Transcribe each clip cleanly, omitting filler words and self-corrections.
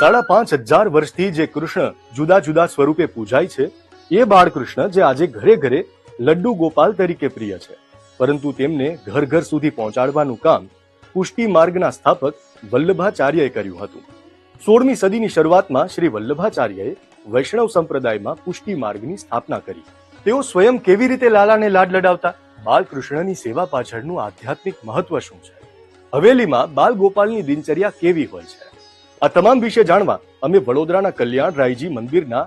5,500 વર્ષથી જે કૃષ્ણ જુદા જુદા સ્વરૂપે પૂજાય છે એ બાળકૃષ્ણ જે આજે ઘરે ઘરે લડ્ડુ ગોપાલ તરીકે પ્રિય છે, પરંતુ તેમને ઘર ઘર સુધી પહોંચાડવાનું કામ પુષ્ટિ માર્ગના સ્થાપક વલ્લભાચાર્યએ કર્યું હતું. 16મી સદીની શરૂઆતમાં શ્રી વલ્લભાચાર્યએ વૈષ્ણવ સંપ્રદાયમાં પુષ્ટિ માર્ગની સ્થાપના કરી. તેઓ સ્વયં કેવી રીતે લાલાને લાડ લડાવતા, બાલકૃષ્ણની સેવા પાછળનું આધ્યાત્મિક મહત્વ શું છે, હવેલીમાં બાલ ગોપાલની દિનચર્યા કેવી હોય છે, આ તમામ વિશે જાણવા અમે વડોદરાના કલ્યાણ રાયજી મંદિરના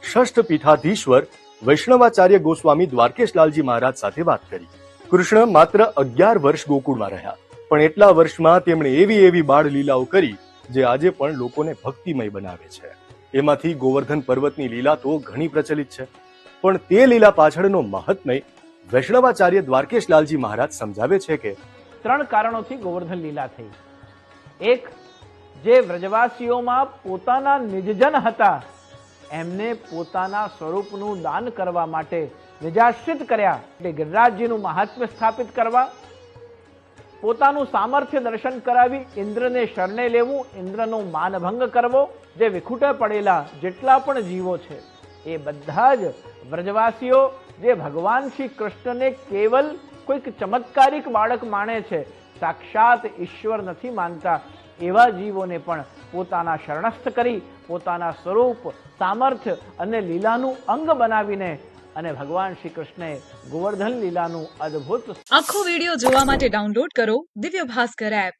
ષષ્ઠ પીઠાધીશ્વર વૈષ્ણવાચાર્ય ગોસ્વામી દ્વારકેશલાલજી મહારાજ સાથે વાત કરી. કૃષ્ણ માત્ર 11 વર્ષ ગોકુળમાં રહ્યા, પણ એટલા વર્ષમાં તેમણે એવી બાળ લીલાઓ કરી જે આજે પણ લોકોને ભક્તિમય બનાવે છે. એમાંથી ગોવર્ધન પર્વતની લીલા તો ઘણી પ્રચલિત છે, પણ તે લીલા પાછળનો મહાત્મ્ય વૈષ્ણવાચાર્ય દ્વારકેશલાલજી મહારાજ સમજાવે છે કે 3 કારણોથી ગોવર્ધન લીલા થઈ. એક, જે વ્રજવાસીઓમાં પોતાના નિજજન હતા એમને પોતાના સ્વરૂપનું દાન કરવા માટે નિજાશ્રિત કર્યા, એટલે ગિરિરાજજીનું મહાત્મ્ય સ્થાપિત કરવા, પોતાનું સામર્થ્ય દર્શન કરાવી ઇન્દ્રને શરણે લેવું, ઇન્દ્રનો માનભંગ કરવો, જે વિખૂટે પડેલા જેટલા પણ જીવો છે એ બધા જ વ્રજવાસીઓ જે ભગવાન શ્રી કૃષ્ણને કેવલ કોઈક ચમત્કારિક બાળક માને છે, સાક્ષાત ઈશ્વર નથી માનતા, એવા જીવોને પણ પોતાના શરણસ્થ કરી પોતાના સ્વરૂપ, સામર્થ્ય અને લીલાનું અંગ બનાવીને અને ભગવાન શ્રી કૃષ્ણે ગોવર્ધન લીલાનું અદ્ભુત આખો વિડીયો જોવા માટે ડાઉનલોડ કરો દિવ્ય ભાસ્કર એપ.